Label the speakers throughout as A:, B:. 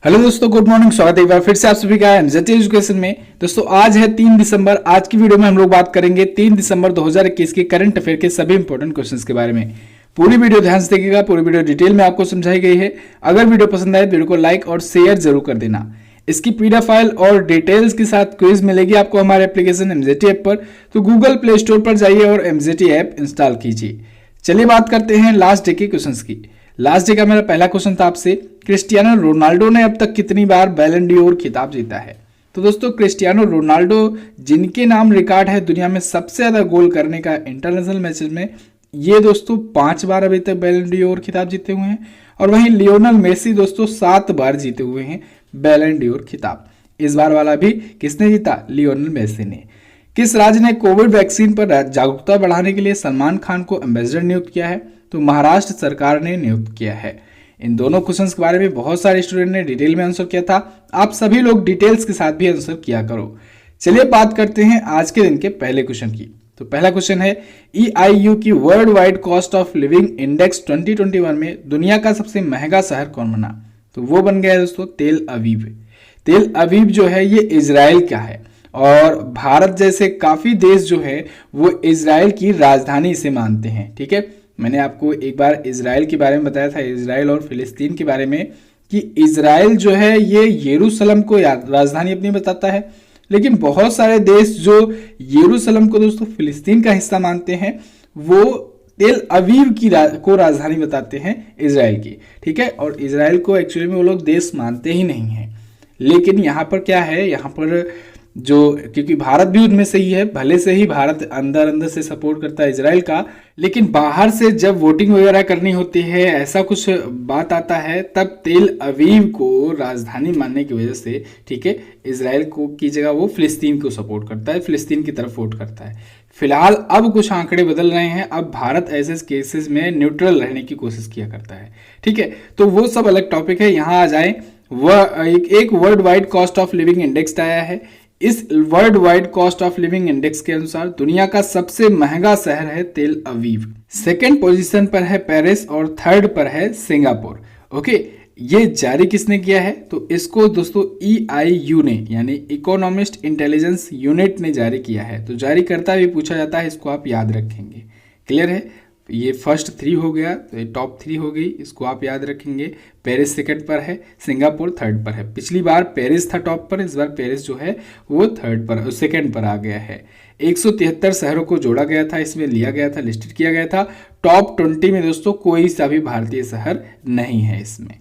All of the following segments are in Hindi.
A: हेलो दोस्तों, गुड मॉर्निंग। स्वागत है एक बार फिर से आप सभी का एमजेटी एजुकेशन में। दोस्तों आज है 3 दिसंबर। आज की वीडियो में हम लोग बात करेंगे 3 दिसंबर 2021 के करंट अफेयर के सभी इंपॉर्टेंट क्वेश्चंस के बारे में। पूरी वीडियो ध्यान से देखिएगा, पूरी वीडियो डिटेल में आपको समझाई गई है। अगर वीडियो पसंद आए तो वीडियो को लाइक और शेयर जरूर कर देना। इसकी पीडीएफ फाइल और डिटेल्स के साथ क्विज मिलेगी आपको हमारे एप्लीकेशन एमजेटी ऐप पर। तो गूगल प्ले स्टोर पर जाइए और एमजेटी ऐप इंस्टॉल कीजिए। चलिए बात करते हैं लास्ट डे के क्वेश्चंस की। लास्ट डे का मेरा पहला क्वेश्चन था आपसे, क्रिस्टियानो रोनाल्डो ने अब तक कितनी बार बैलन डी'ओर खिताब जीता है। तो दोस्तों क्रिस्टियानो रोनाल्डो जिनके नाम रिकॉर्ड है दुनिया में सबसे ज्यादा गोल करने का इंटरनेशनल मैचेस में, ये दोस्तों 5 बार अभी तक बैलन डी'ओर खिताब जीते हुए हैं। और वहीं लियोनल मेसी दोस्तों 7 बार जीते हुए हैं बैलन डी'ओर खिताब। इस बार वाला भी किसने जीता? लियोनल मेसी ने। किस राज्य ने कोविड वैक्सीन पर जागरूकता बढ़ाने के लिए सलमान खान को एम्बेसडर नियुक्त किया है? तो महाराष्ट्र सरकार ने नियुक्त किया है। इन दोनों क्वेश्चंस के बारे में बहुत सारे स्टूडेंट ने डिटेल में आंसर किया था। आप सभी लोग डिटेल्स के साथ भी आंसर किया करो। चलिए बात करते हैं आज के दिन के पहले क्वेश्चन की। तो पहला क्वेश्चन है, EIU की world wide cost of living index 2021 में दुनिया का सबसे महंगा शहर कौन बना? तो वो बन गया है दोस्तों तेल अवीव। तेल अवीव जो है ये इजराइल का है और भारत जैसे काफी देश जो है वो इजराइल की राजधानी इसे मानते हैं। ठीक है, मैंने आपको एक बार इजराइल के बारे में बताया था, इजराइल और फिलिस्तीन के बारे में, कि इजराइल जो है ये यरूशलेम को राजधानी अपनी बताता है, लेकिन बहुत सारे देश जो यरूशलेम को दोस्तों फिलिस्तीन का हिस्सा मानते हैं वो तेल अवीव को राजधानी बताते हैं इजराइल की। ठीक है, और इजराइल को एक्चुअली में वो लोग देश मानते ही नहीं है। लेकिन यहाँ पर क्या है, यहाँ पर जो, क्योंकि भारत भी उनमें से ही है, भले से ही भारत अंदर अंदर से सपोर्ट करता है इजराइल का, लेकिन बाहर से जब वोटिंग वगैरह करनी होती है, ऐसा कुछ बात आता है, तब तेल अवीव को राजधानी मानने की वजह से, ठीक है, इजराइल को की जगह वो फिलिस्तीन को सपोर्ट करता है, फिलिस्तीन की तरफ वोट करता है। फिलहाल अब कुछ आंकड़े बदल रहे हैं, अब भारत ऐसे केसेस में न्यूट्रल रहने की कोशिश किया करता है। ठीक है, तो वो सब अलग टॉपिक है। यहाँ आ जाए, वह एक world wide cost of living index आया है। इस world wide cost of living index के अनुसार दुनिया का सबसे महंगा शहर है तेल अवीव। सेकंड पोजीशन पर है पेरिस और थर्ड पर है सिंगापुर। ओके, ये जारी किसने किया है? तो इसको दोस्तों EIU ने, यानी इकोनॉमिस्ट इंटेलिजेंस यूनिट ने जारी किया है। तो जारी करता भी पूछा जाता है, इसको आप याद रखेंगे। क्लियर है? ये फर्स्ट 3 हो गया, तो ये टॉप 3 हो गई, इसको आप याद रखेंगे। पेरिस सेकंड पर है, सिंगापुर थर्ड पर है। पिछली बार पेरिस था टॉप पर, इस बार पेरिस जो है वो थर्ड पर, सेकंड पर आ गया है। 173 शहरों को जोड़ा गया था, इसमें लिया गया था, लिस्टेड किया गया था। टॉप 20 में दोस्तों कोई सा भी भारतीय शहर नहीं है इसमें।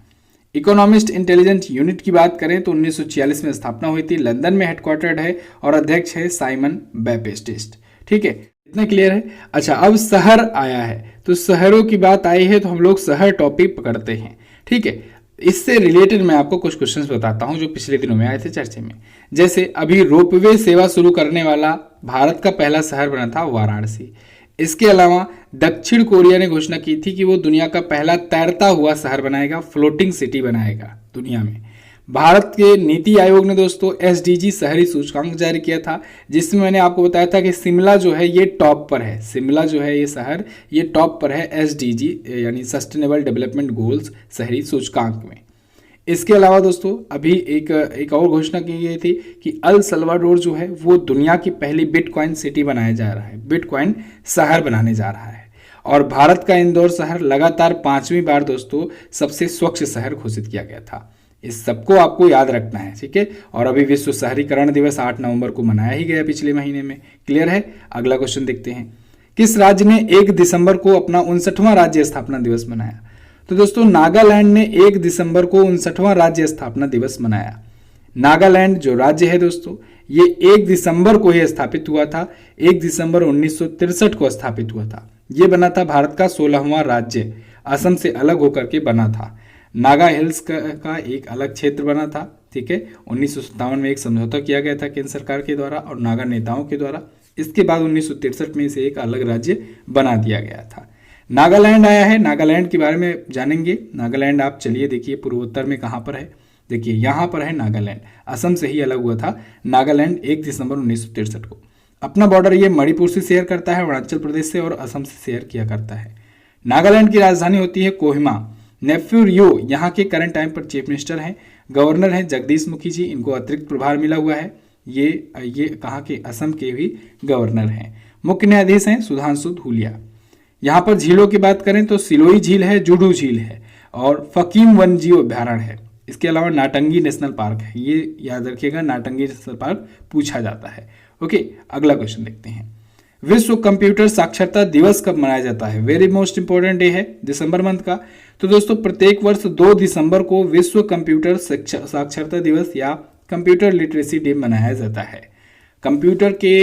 A: इकोनॉमिस्ट इंटेलिजेंस यूनिट की बात करें तो 1946 में स्थापना हुई थी, लंदन में हेडक्वार्टर्ड है और अध्यक्ष है साइमन बैप्टिस्ट। ठीक है, इतना क्लियर है। अच्छा, अब शहर आया है, तो शहरों की बात आई है तो हम लोग शहर टॉपिक पकड़ते हैं। ठीक है, इससे रिलेटेड मैं आपको कुछ क्वेश्चंस बताता हूं जो पिछले दिनों में आए थे चर्चे में। जैसे अभी रोपवे सेवा शुरू करने वाला भारत का पहला शहर बना था वाराणसी। इसके अलावा दक्षिण कोरिया ने घोषणा की थी कि वो दुनिया का पहला तैरता हुआ शहर बनाएगा, फ्लोटिंग सिटी बनाएगा दुनिया में। भारत के नीति आयोग ने दोस्तों SDG शहरी सूचकांक जारी किया था, जिसमें मैंने आपको बताया था कि शिमला जो है ये टॉप पर है। शिमला जो है ये शहर ये टॉप पर है SDG यानी सस्टेनेबल डेवलपमेंट गोल्स शहरी सूचकांक में। इसके अलावा दोस्तों अभी एक और घोषणा की गई थी कि अल सल्वाडोर जो है वो दुनिया की पहली बिटकॉइन सिटी बनाया जा रहा है, बिटकॉइन शहर बनाने जा रहा है। और भारत का इंदौर शहर लगातार 5वीं बार दोस्तों सबसे स्वच्छ शहर घोषित किया गया था। इस सबको आपको याद रखना है। ठीक है, और अभी विश्व शहरीकरण दिवस 8 नवंबर को मनाया ही गया पिछले महीने में। क्लियर है? अगला क्वेश्चन देखते हैं, किस राज्य ने 1 दिसंबर को अपना 59वां राज्य स्थापना दिवस मनाया? तो दोस्तों नागालैंड ने 1 दिसंबर को 59वां राज्य स्थापना दिवस मनाया। नागालैंड जो राज्य है दोस्तों ये 1 दिसंबर को ही स्थापित हुआ था, 1 दिसंबर 1963 को स्थापित हुआ था। ये बना था भारत का 16वां राज्य, असम से अलग होकर के बना था। नागा हिल्स का एक अलग क्षेत्र बना था। ठीक है, 1957 में एक समझौता किया गया था केंद्र सरकार के द्वारा और नागा नेताओं के द्वारा। इसके बाद 1963 में इसे एक अलग राज्य बना दिया गया था। नागालैंड आया है, नागालैंड के बारे में जानेंगे। नागालैंड आप चलिए देखिए पूर्वोत्तर में कहाँ पर है, देखिए यहाँ पर है नागालैंड। असम से ही अलग हुआ था नागालैंड 1 दिसंबर 1963 को। अपना बॉर्डर ये मणिपुर से शेयर करता है, अरुणाचल प्रदेश से और असम से शेयर किया करता है। नागालैंड की राजधानी होती है कोहिमा। नेफ्यू रियो यहाँ के करंट टाइम पर चीफ मिनिस्टर हैं। गवर्नर हैं जगदीश मुखी जी, इनको अतिरिक्त प्रभार मिला हुआ है। ये कहाँ के, असम के भी गवर्नर हैं। मुख्य न्यायाधीश हैं सुधांशु धूलिया। यहाँ पर झीलों की बात करें तो सिलोई झील है, जुडू झील है और फकीम वन्यजीव अभ्यारण्य है। इसके अलावा नाटंगी नेशनल पार्क है, ये याद रखिएगा, नाटंगी नेशनल पार्क पूछा जाता है। ओके, अगला क्वेश्चन देखते हैं। विश्व कंप्यूटर साक्षरता दिवस कब मनाया जाता है? वेरी मोस्ट इंपॉर्टेंट डे है दिसंबर मंथ का। तो दोस्तों प्रत्येक वर्ष 2 दिसंबर को विश्व कंप्यूटर साक्षरता दिवस या कंप्यूटर लिटरेसी डे मनाया जाता है। कंप्यूटर के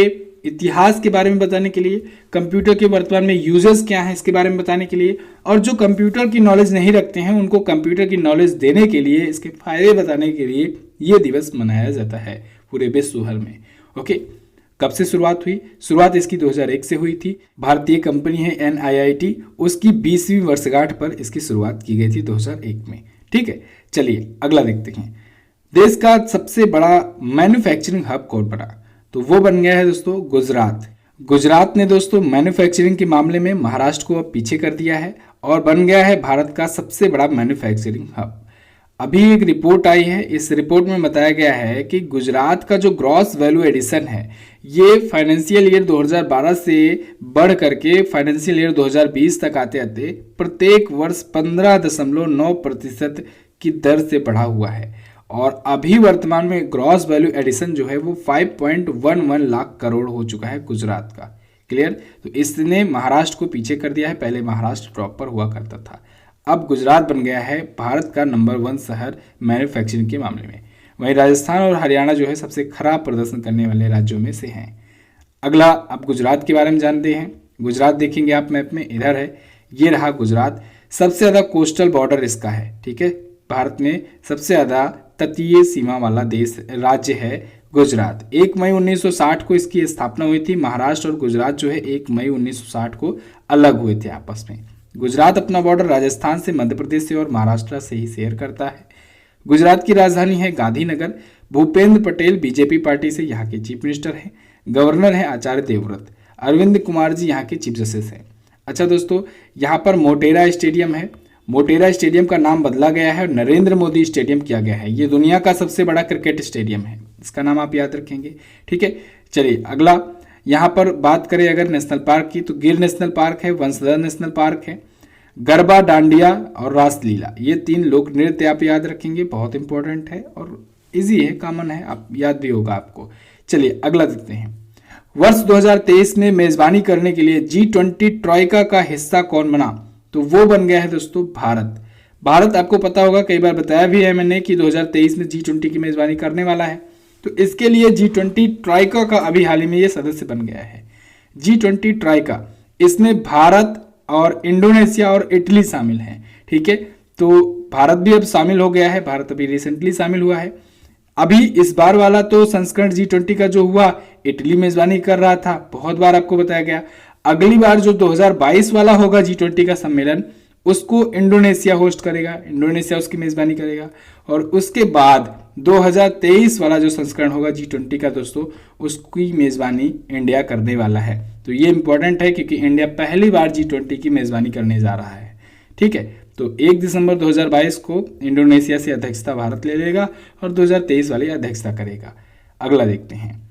A: इतिहास के बारे में बताने के लिए, कंप्यूटर के वर्तमान में यूजेस क्या हैं इसके बारे में बताने के लिए, और जो कंप्यूटर की नॉलेज नहीं रखते हैं उनको कंप्यूटर की नॉलेज देने के लिए, इसके फायदे बताने के लिए ये दिवस मनाया जाता है पूरे विश्व भर में। ओके, कब से शुरुआत हुई? शुरुआत इसकी 2001 से हुई थी। भारतीय कंपनी है NIIT, उसकी 20वीं वर्षगांठ पर इसकी शुरुआत की गई थी 2001 में। ठीक है, चलिए अगला देखते हैं। देश का सबसे बड़ा मैन्युफैक्चरिंग हब कौन बना? तो वो बन गया है दोस्तों गुजरात। गुजरात ने दोस्तों मैन्युफैक्चरिंग के मामले में महाराष्ट्र को अब पीछे कर दिया है और बन गया है भारत का सबसे बड़ा मैन्युफैक्चरिंग हब। अभी एक रिपोर्ट आई है, इस रिपोर्ट में बताया गया है कि गुजरात का जो ग्रॉस वैल्यू एडिशन है ये फाइनेंशियल ईयर 2012 से बढ़ करके फाइनेंशियल ईयर 2020 तक आते आते प्रत्येक वर्ष 15.9% की दर से बढ़ा हुआ है और अभी वर्तमान में ग्रॉस वैल्यू एडिशन जो है वो 5.11 लाख करोड़ हो चुका है गुजरात का। क्लियर? तो इसने महाराष्ट्र को पीछे कर दिया है। पहले महाराष्ट्र टॉप पर हुआ करता था, अब गुजरात बन गया है भारत का नंबर 1 शहर मैन्युफैक्चरिंग के मामले में। वहीं राजस्थान और हरियाणा जो है सबसे खराब प्रदर्शन करने वाले राज्यों में से हैं। अगला अब गुजरात के बारे में जानते हैं। गुजरात देखेंगे आप मैप में, इधर है, ये रहा गुजरात। सबसे ज़्यादा कोस्टल बॉर्डर इसका है। ठीक है, भारत में सबसे ज़्यादा तटीय सीमा वाला राज्य है गुजरात। 1 मई 1960 को इसकी स्थापना हुई थी। महाराष्ट्र और गुजरात जो है 1 मई 1960 को अलग हुए थे आपस में। गुजरात अपना बॉर्डर राजस्थान से, मध्य प्रदेश से और महाराष्ट्र से ही शेयर करता है। गुजरात की राजधानी है गांधीनगर। भूपेंद्र पटेल बीजेपी पार्टी से यहाँ के चीफ मिनिस्टर हैं। गवर्नर हैं आचार्य देवव्रत। अरविंद कुमार जी यहाँ के चीफ जस्टिस हैं। अच्छा दोस्तों, यहाँ पर मोटेरा स्टेडियम है। मोटेरा स्टेडियम का नाम बदला गया है और नरेंद्र मोदी स्टेडियम किया गया है। ये दुनिया का सबसे बड़ा क्रिकेट स्टेडियम है, इसका नाम आप याद रखेंगे। ठीक है, चलिए अगला यहाँ पर बात करें अगर नेशनल पार्क की, तो गिर नेशनल पार्क है, वंशधर नेशनल पार्क है, गरबा, डांडिया और रासलीला, ये 3 लोक नृत्य आप याद रखेंगे, बहुत इंपॉर्टेंट है और इजी है, कॉमन है, आप याद भी होगा आपको। चलिए अगला देखते हैं। वर्ष 2023 में मेजबानी करने के लिए G20 ट्रॉइका का हिस्सा कौन बना? तो वो बन गया है दोस्तों भारत। भारत आपको पता होगा, कई बार बताया भी है मैंने कि 2023 में G20 की मेजबानी करने वाला है। तो इसके लिए G20 ट्राइका का अभी हाल ही में ये सदस्य बन गया है। G20 ट्राइका, इसमें भारत और इंडोनेशिया और इटली शामिल हैं। ठीक है, तो भारत भी अब शामिल हो गया है, भारत अभी रिसेंटली शामिल हुआ है। अभी इस बार वाला तो संस्करण G20 का जो हुआ, इटली मेजबानी कर रहा था, बहुत बार आपको बताया गया। अगली बार जो 2022 वाला होगा G20 का सम्मेलन, उसको इंडोनेशिया होस्ट करेगा, इंडोनेशिया उसकी मेजबानी करेगा। और उसके बाद 2023 वाला जो संस्करण होगा G20 का दोस्तों, उसकी मेजबानी इंडिया करने वाला है। तो ये इंपॉर्टेंट है क्योंकि इंडिया पहली बार G20 की मेजबानी करने जा रहा है। ठीक है, तो 1 दिसंबर 2022 को इंडोनेशिया से अध्यक्षता भारत ले लेगा और 2023 वाली अध्यक्षता करेगा। अगला देखते हैं।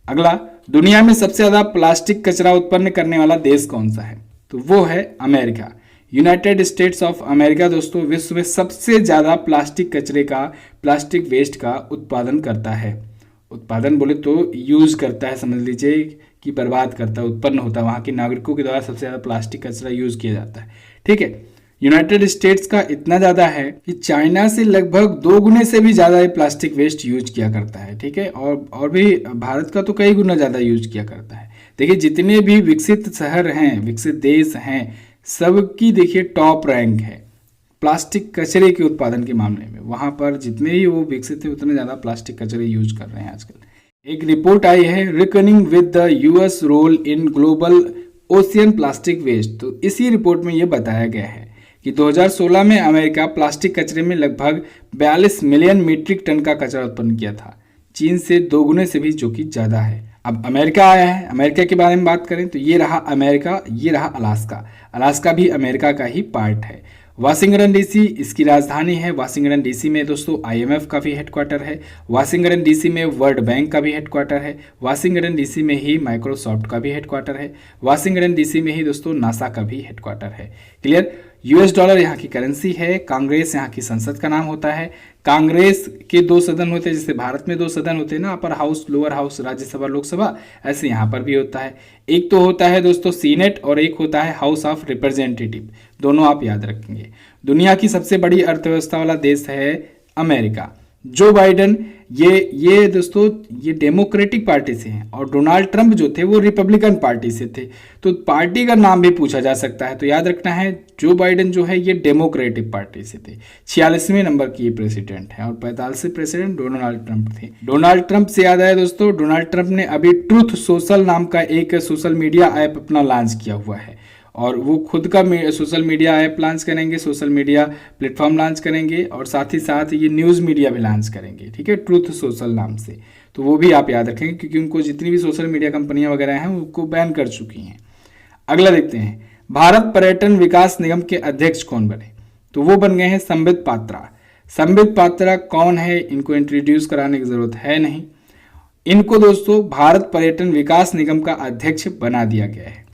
A: अगला, दुनिया में सबसे ज़्यादा प्लास्टिक कचरा उत्पन्न करने वाला देश कौन सा है? तो वो है America. United states of America दोस्तों विश्व में सबसे ज़्यादा प्लास्टिक कचरे का, प्लास्टिक वेस्ट का उत्पादन करता है। उत्पादन बोले तो यूज़ करता है, समझ लीजिए कि बर्बाद करता है, उत्पन्न होता है। वहाँ के नागरिकों के द्वारा सबसे ज़्यादा प्लास्टिक कचरा यूज़ किया जाता है। ठीक है, यूनाइटेड स्टेट्स का इतना ज़्यादा है कि चाइना से लगभग 2 गुने से भी ज़्यादा ये प्लास्टिक वेस्ट यूज किया करता है। ठीक है, और भी भारत का तो कई गुना ज़्यादा यूज किया करता है। देखिए जितने भी विकसित शहर हैं, विकसित देश हैं, सबकी देखिए टॉप रैंक है प्लास्टिक कचरे के उत्पादन के मामले में। वहाँ पर जितने ही वो विकसित है उतने ज़्यादा प्लास्टिक कचरे यूज कर रहे हैं आजकल। एक रिपोर्ट आई है reckoning with the US role in global ocean plastic waste. तो इसी रिपोर्ट में ये बताया गया है कि 2016 में अमेरिका प्लास्टिक कचरे में लगभग 42 मिलियन मीट्रिक टन का कचरा उत्पन्न किया था, चीन से 2 गुने से भी, जो कि ज़्यादा है। अब अमेरिका आया है, अमेरिका के बारे में बात करें तो ये रहा अमेरिका, ये रहा अलास्का। अलास्का भी अमेरिका का ही पार्ट है। वाशिंगटन डीसी इसकी राजधानी है। वाशिंगटन डीसी में दोस्तों आईएमएफ का भी हेडक्वार्टर है। वाशिंगटन डीसी में वर्ल्ड बैंक का भी हेडक्वार्टर है। वाशिंगटन डीसी में ही माइक्रोसॉफ्ट का भी हेडक्वार्टर है। वाशिंगटन डीसी में ही दोस्तों नासा का भी हेडक्वार्टर है। क्लियर। यूएस डॉलर यहाँ की करेंसी है। कांग्रेस यहाँ की संसद का नाम होता है। कांग्रेस के 2 सदन होते हैं, जैसे भारत में 2 सदन होते हैं ना, upper house, lower house, Rajya Sabha, Lok Sabha, ऐसे यहाँ पर भी होता है। एक तो होता है दोस्तों सीनेट और एक होता है हाउस ऑफ रिप्रेजेंटेटिव, दोनों आप याद रखेंगे। दुनिया की सबसे बड़ी अर्थव्यवस्था वाला देश है अमेरिका। जो बाइडेन ये दोस्तों ये डेमोक्रेटिक पार्टी से हैं और डोनाल्ड ट्रंप जो थे वो रिपब्लिकन पार्टी से थे। तो पार्टी का नाम भी पूछा जा सकता है, तो याद रखना है जो बाइडेन जो है ये डेमोक्रेटिक पार्टी से थे। 46वें नंबर की ये प्रेसिडेंट है और 45वें प्रेसिडेंट डोनाल्ड ट्रंप थे। डोनाल्ड ट्रंप से याद आया दोस्तों, डोनाल्ड ट्रंप ने अभी ट्रूथ सोशल नाम का एक सोशल मीडिया ऐप अपना लॉन्च किया हुआ है और वो खुद का सोशल मीडिया ऐप लॉन्च करेंगे, सोशल मीडिया प्लेटफॉर्म लॉन्च करेंगे और साथ ही साथ ये न्यूज़ मीडिया भी लॉन्च करेंगे, ठीक है, ट्रूथ सोशल नाम से। तो वो भी आप याद रखेंगे क्योंकि उनको जितनी भी सोशल मीडिया कंपनियां वगैरह हैं उनको बैन कर चुकी हैं। अगला देखते हैं, भारत पर्यटन विकास निगम के अध्यक्ष कौन बने? तो वो बन गए हैं संबित पात्रा। संबित पात्रा कौन है? इनको इंट्रोड्यूस कराने की जरूरत है नहीं। इनको दोस्तों भारत पर्यटन विकास निगम का अध्यक्ष बना दिया गया है।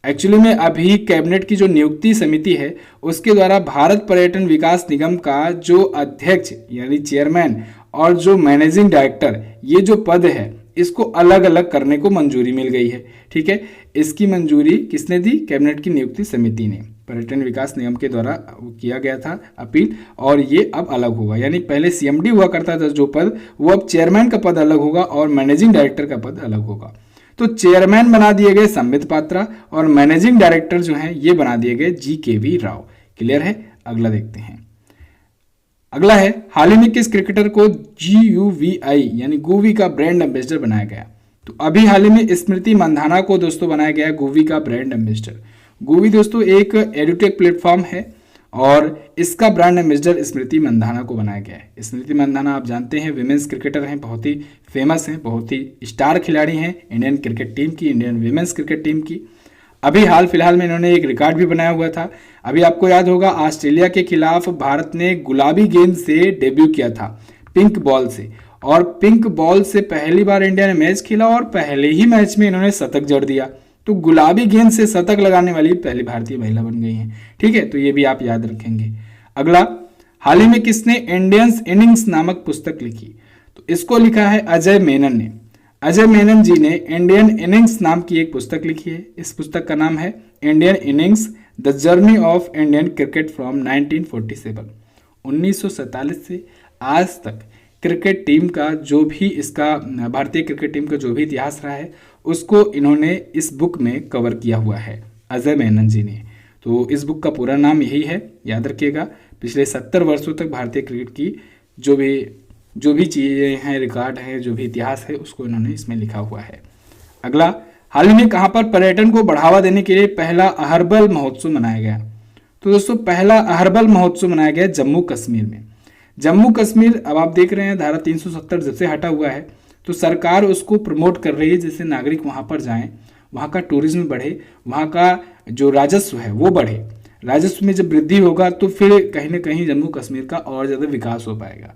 A: एक्चुअली में अभी कैबिनेट की जो नियुक्ति समिति है उसके द्वारा भारत पर्यटन विकास निगम का जो अध्यक्ष यानी चेयरमैन और जो मैनेजिंग डायरेक्टर ये जो पद है इसको अलग अलग करने को मंजूरी मिल गई है, ठीक है। इसकी मंजूरी किसने दी? कैबिनेट की नियुक्ति समिति ने। पर्यटन विकास निगम के द्वारा किया गया था अपील और ये अब अलग होगा, यानी पहले सीएमडी हुआ करता था जो पद, वो अब चेयरमैन का पद अलग होगा और मैनेजिंग डायरेक्टर का पद अलग होगा। तो चेयरमैन बना दिए गए संबित पात्रा और मैनेजिंग डायरेक्टर जो हैं ये बना दिए गए GKV राव। क्लियर है। अगला देखते हैं। अगला है, हाल ही में किस क्रिकेटर को GUVI यानी गूवी का ब्रांड एम्बेसडर बनाया गया? तो अभी हाल ही में स्मृति मंधाना को दोस्तों बनाया गया है गूवी का ब्रांड एम्बेसडर। गूवी दोस्तों एक एडुटेक प्लेटफॉर्म है और इसका ब्रांड एम्बेसडर स्मृति मंधाना को बनाया गया है। स्मृति मंधाना आप जानते हैं विमेंस क्रिकेटर हैं, बहुत ही फेमस हैं, बहुत ही स्टार खिलाड़ी हैं इंडियन क्रिकेट टीम की, इंडियन विमेंस क्रिकेट टीम की। अभी हाल फिलहाल में इन्होंने एक रिकॉर्ड भी बनाया हुआ था। अभी आपको याद होगा ऑस्ट्रेलिया के खिलाफ भारत ने गुलाबी गेंद से डेब्यू किया था, पिंक बॉल से, और पिंक बॉल से पहली बार इंडिया ने मैच खेला और पहले ही मैच में इन्होंने शतक जड़ दिया। तो गुलाबी गेंद से शतक लगाने वाली पहली भारतीय महिला बन गई हैं, ठीक है। तो ये भी आप याद रखेंगे। अगला, हाल ही में किसने इंडियंस इनिंग्स नामक पुस्तक लिखी? तो इसको लिखा है अजय मेनन ने। अजय मेनन जी ने इंडियन इनिंग्स नाम की एक पुस्तक लिखी है। इस पुस्तक का नाम है Indian innings the journey of Indian cricket from 1947। 1947 से आज तक क्रिकेट टीम का जो भी इसका भारतीय क्रिकेट टीम का जो भी इतिहास रहा है उसको इन्होंने इस बुक में कवर किया हुआ है अजय मेनन जी ने। तो इस बुक का पूरा नाम यही है, याद रखिएगा। पिछले 70 वर्षों तक भारतीय क्रिकेट की जो भी चीज़ें हैं, रिकॉर्ड है, जो भी इतिहास है उसको इन्होंने इसमें लिखा हुआ है। अगला, हाल ही में कहाँ पर पर्यटन को बढ़ावा देने के लिए पहला अहर्बल महोत्सव मनाया गया? तो दोस्तों पहला अहर्बल महोत्सव मनाया गया जम्मू कश्मीर में। जम्मू कश्मीर अब आप देख रहे हैं धारा 370 जब से हटा हुआ है तो सरकार उसको प्रमोट कर रही है, जैसे नागरिक वहाँ पर जाएं, वहाँ का टूरिज्म बढ़े, वहाँ का जो राजस्व है वो बढ़े। राजस्व में जब वृद्धि होगा तो फिर कहीं ना कहीं जम्मू कश्मीर का और ज़्यादा विकास हो पाएगा।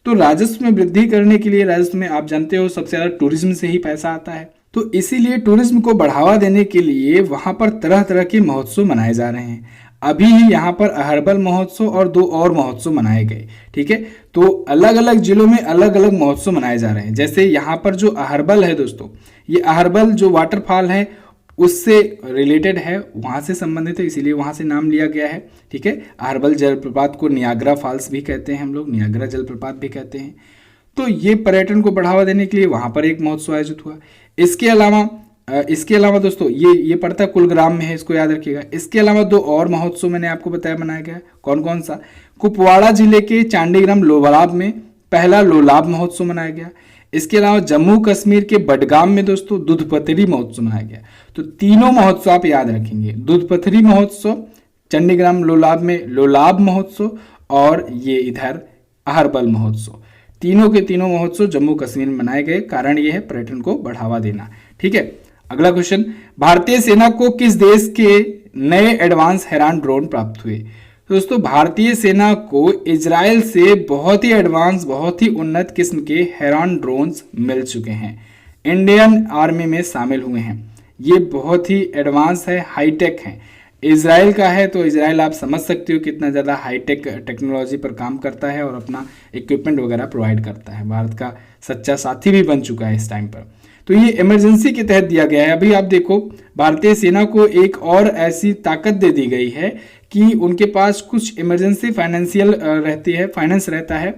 A: तो राजस्व में वृद्धि करने के लिए, राजस्व में आप जानते हो सबसे ज़्यादा टूरिज्म से ही पैसा आता है, तो इसीलिए टूरिज्म को बढ़ावा देने के लिए वहाँ पर तरह तरह के महोत्सव मनाए जा रहे हैं। अभी ही यहाँ पर अहर्बल महोत्सव और 2 और महोत्सव मनाए गए, ठीक है। तो अलग अलग जिलों में अलग अलग महोत्सव मनाए जा रहे हैं। जैसे यहाँ पर जो अहर्बल है दोस्तों, ये अहर्बल जो वाटरफॉल है उससे रिलेटेड है, वहाँ से संबंधित है, इसीलिए वहाँ से नाम लिया गया है, ठीक है। अहर्बल जलप्रपात को नियाग्रा फॉल्स भी कहते हैं हम लोग, नियाग्रा जलप्रपात भी कहते हैं। तो ये पर्यटन को बढ़ावा देने के लिए वहाँ पर एक महोत्सव आयोजित हुआ। इसके अलावा दोस्तों ये पड़ता है कुलग्राम में है, इसको याद रखिएगा। इसके अलावा 2 और महोत्सव मैंने आपको बताया मनाया गया। कौन कौन सा? कुपवाड़ा जिले के चांडीग्राम लोलाब में पहला लोलाब महोत्सव मनाया गया। इसके अलावा जम्मू कश्मीर के बडगाम में दोस्तों दूधपथरी महोत्सव मनाया गया। तो तीनों महोत्सव आप याद रखेंगे, दूधपथरी महोत्सव, चंडीग्राम लोलाब में लोलाब महोत्सव और ये इधर अहर्बल महोत्सव। तीनों के तीनों महोत्सव जम्मू कश्मीर में मनाए गए। कारण ये है पर्यटन को बढ़ावा देना, ठीक है। अगला क्वेश्चन, भारतीय सेना को किस देश के नए एडवांस हेरान ड्रोन प्राप्त हुए? तो दोस्तों भारतीय सेना को इजराइल से बहुत ही एडवांस, बहुत ही उन्नत किस्म के हेरॉन ड्रोन्स मिल चुके हैं, इंडियन आर्मी में शामिल हुए हैं। ये बहुत ही एडवांस है, हाईटेक है। इजराइल का है तो इजराइल आप समझ सकते हो कितना ज़्यादा हाईटेक टेक्नोलॉजी पर काम करता है और अपना इक्विपमेंट वगैरह प्रोवाइड करता है। भारत का सच्चा साथी भी बन चुका है इस टाइम पर। तो ये इमरजेंसी के तहत दिया गया है। अभी आप देखो भारतीय सेना को एक और ऐसी ताकत दे दी गई है कि उनके पास कुछ इमरजेंसी फाइनेंशियल रहती है, फाइनेंस रहता है।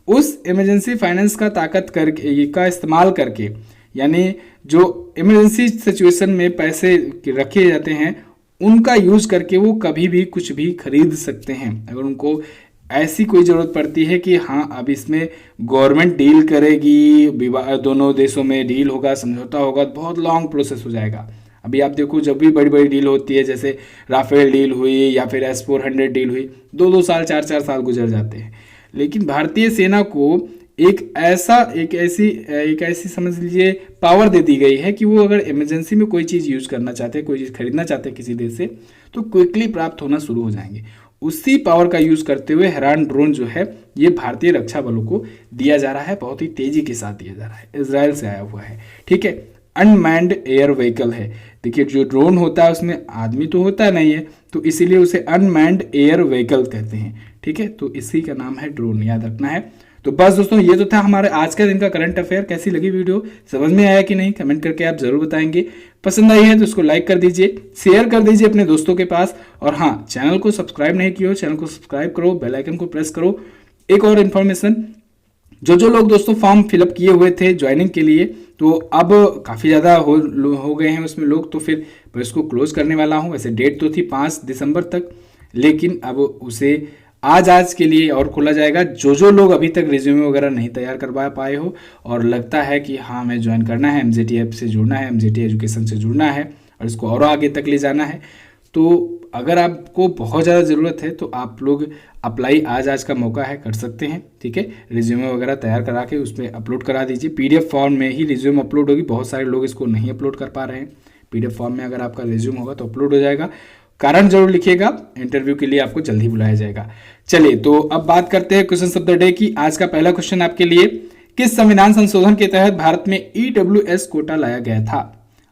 A: उस इमरजेंसी फाइनेंस का ताकत करके का इस्तेमाल करके, यानी जो इमरजेंसी सिचुएशन में पैसे रखे जाते हैं उनका यूज करके वो कभी भी कुछ भी खरीद सकते हैं। अगर उनको ऐसी कोई ज़रूरत पड़ती है कि हाँ अब इसमें गवर्नमेंट डील करेगी, दोनों देशों में डील होगा, समझौता होगा, तो बहुत लॉन्ग प्रोसेस हो जाएगा। अभी आप देखो जब भी बड़ी बड़ी डील होती है, जैसे राफेल डील हुई या फिर S-400 डील हुई, 2-2 साल 4-4 साल गुजर जाते हैं। लेकिन भारतीय सेना को एक ऐसी समझ लीजिए पावर दे दी गई है कि वो अगर इमरजेंसी में कोई चीज़ यूज़ करना चाहते हैं, कोई चीज़ खरीदना चाहते हैं किसी देश से, तो क्विकली प्राप्त होना शुरू हो जाएंगे। उसी पावर का यूज़ करते हुए हेरॉन ड्रोन जो है ये भारतीय रक्षा बलों को दिया जा रहा है, बहुत ही तेज़ी के साथ दिया जा रहा है। इजराइल से आया हुआ है, ठीक है। अनमैन्ड एयर व्हीकल है। देखिए जो ड्रोन होता है उसमें आदमी तो होता नहीं है, तो इसीलिए उसे अनमैन्ड एयर व्हीकल कहते हैं, ठीक है। तो इसी का नाम है ड्रोन, याद रखना है। तो बस दोस्तों ये तो था हमारे आज के दिन का करंट अफेयर। कैसी लगी वीडियो, समझ में आया कि नहीं, कमेंट करके आप जरूर बताएंगे। पसंद आई है तो इसको लाइक कर दीजिए, शेयर कर दीजिए अपने दोस्तों के पास, और हाँ चैनल को सब्सक्राइब नहीं किया हो चैनल को सब्सक्राइब करो, बेल आइकन को प्रेस करो। एक और इन्फॉर्मेशन, जो लोग दोस्तों फॉर्म फिलअप किए हुए थे ज्वाइनिंग के लिए, तो अब काफ़ी ज़्यादा हो गए हैं उसमें लोग, तो फिर मैं इसको क्लोज करने वाला हूँ। वैसे डेट तो थी 5 दिसंबर तक, लेकिन अब उसे आज के लिए और खोला जाएगा। जो लोग अभी तक रिज्यूमे वगैरह नहीं तैयार करवा पाए हो और लगता है कि हाँ हमें ज्वाइन करना है, MJT ऐप से जुड़ना है, MJT एजुकेशन से जुड़ना है और इसको और आगे तक ले जाना है, तो अगर आपको बहुत ज़्यादा ज़रूरत है तो आप लोग अप्लाई आज का मौका है, कर सकते हैं, ठीक है। रिज्यूमे वगैरह तैयार करा के उसमें अपलोड करा दीजिए। PDF फॉर्म में ही रिज्यूम अपलोड होगी, बहुत सारे लोग इसको नहीं अपलोड कर पा रहे हैं। PDF फॉर्म में अगर आपका रिज्यूम होगा तो अपलोड हो जाएगा। कारण जरूर लिखिएगा, इंटरव्यू के लिए आपको जल्दी बुलाया जाएगा। चलिए तो अब बात करते हैं क्वेश्चन ऑफ द डे की। आज का पहला क्वेश्चन आपके लिए, किस संविधान संशोधन के तहत भारत में EWS कोटा लाया गया था?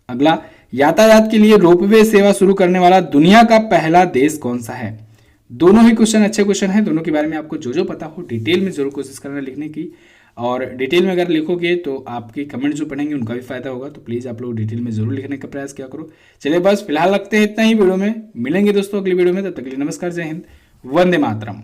A: अगला, यातायात के लिए रोपवे सेवा शुरू करने वाला दुनिया का पहला देश कौन सा है? दोनों ही क्वेश्चन अच्छे क्वेश्चन हैं, दोनों के बारे में आपको जो पता हो डिटेल में जरूर कोशिश करना लिखने की, और डिटेल में अगर लिखोगे तो आपके कमेंट जो पढ़ेंगे उनका भी फायदा होगा। तो प्लीज़ आप लोग डिटेल में जरूर लिखने का प्रयास किया करो। चलिए बस फिलहाल रखते हैं इतना ही वीडियो में, मिलेंगे दोस्तों अगली वीडियो में, तब तक के लिए नमस्कार, जय हिंद, वंदे मातरम।